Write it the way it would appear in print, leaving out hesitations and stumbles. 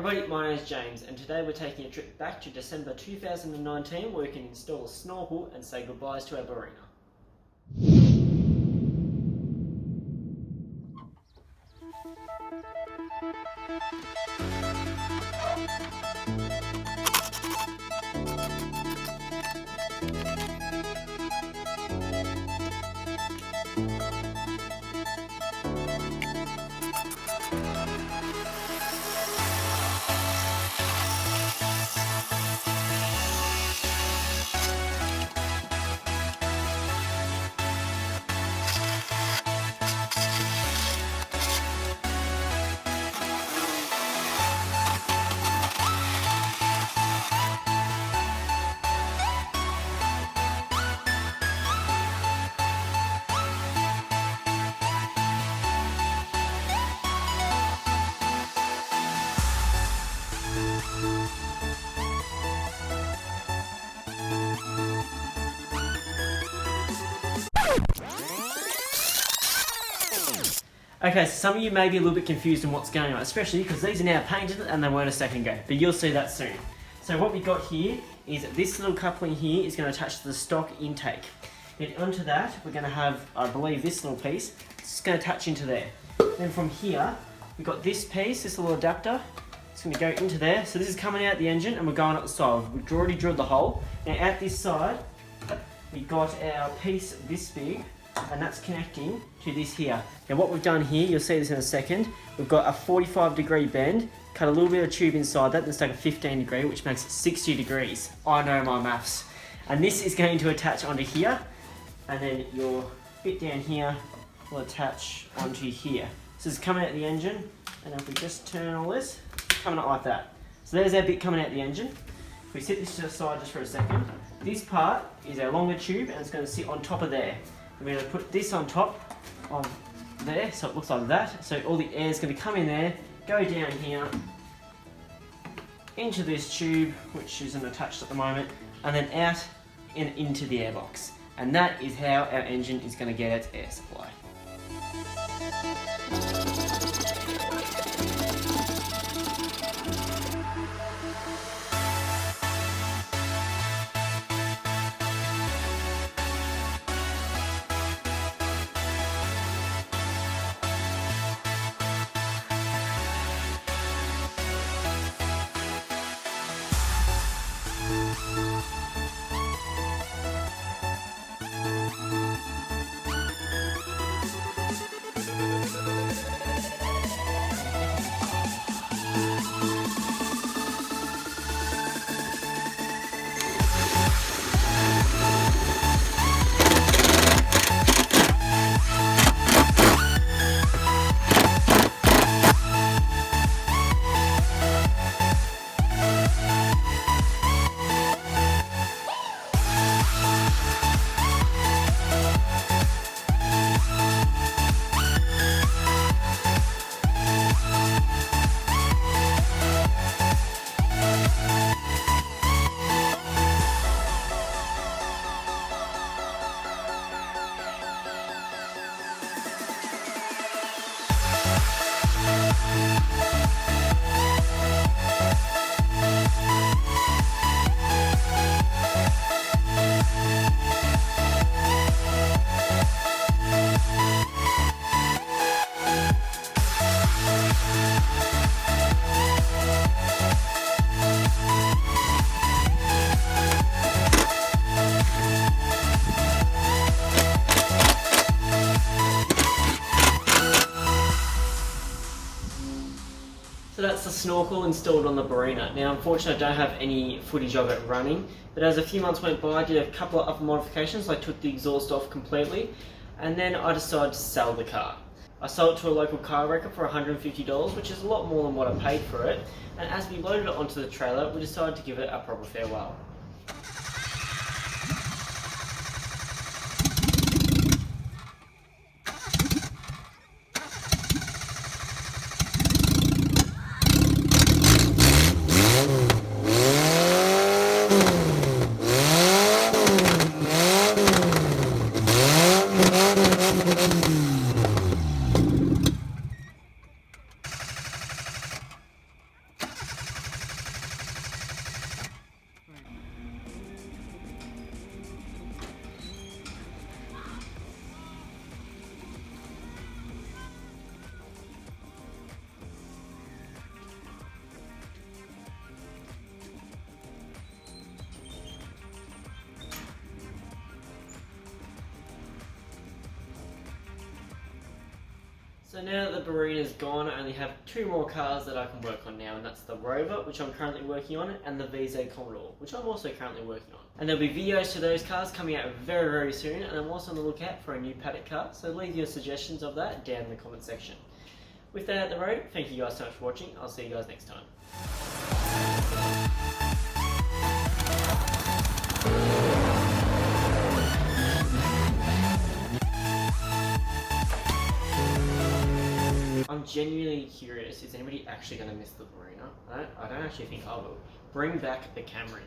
everybody, my name is James and today we're taking a trip back to December 2019 where we can install a snorkel and say goodbyes to our Barina. Okay, so some of you may be a little bit confused on what's going on, especially because these are now painted and they weren't a second ago, but you'll see that soon. So what we got here is this little coupling here is going to attach to the stock intake. Then onto that, we're going to have, I believe, this little piece. It's going to attach into there. Then from here, we've got this piece, this little adapter. It's going to go into there. So this is coming out the engine and we're going up the side. We've already drilled the hole. Now at this side, we've got our piece this big, and that's connecting to this here. Now what we've done here, you'll see this in a second, we've got a 45-degree bend, cut a little bit of tube inside that, let's take a 15-degree, which makes it 60 degrees. I know my maths. And this is going to attach onto here, and then your bit down here will attach onto here. So this is coming out the engine, and if we just turn all this, it's coming out like that. So there's our bit coming out the engine. If we sit this to the side just for a second, this part is our longer tube, and it's going to sit on top of there. We're going to put this on top of there, so it looks like that. So all the air is going to come in there, go down here, into this tube, which isn't attached at the moment, and then out and into the airbox. And that is how our engine is going to get its air supply. So that's the snorkel installed on the Barina. Now unfortunately I don't have any footage of it running, but as a few months went by I did a couple of other modifications. I took the exhaust off completely and then I decided to sell the car. I sold it to a local car wrecker for $150, which is a lot more than what I paid for it, and as we loaded it onto the trailer we decided to give it a proper farewell. So now that the Barina's gone, I only have 2 more cars that I can work on now, and that's the Rover, which I'm currently working on, and the VZ Commodore, which I'm also currently working on. And there'll be videos to those cars coming out very, very soon, and I'm also on the lookout for a new paddock car, so leave your suggestions of that down in the comment section. With that out the road, thank you guys so much for watching. I'll see you guys next time. I'm genuinely curious, is anybody actually going to miss the Barina? I don't actually think I will. Bring back the Camry.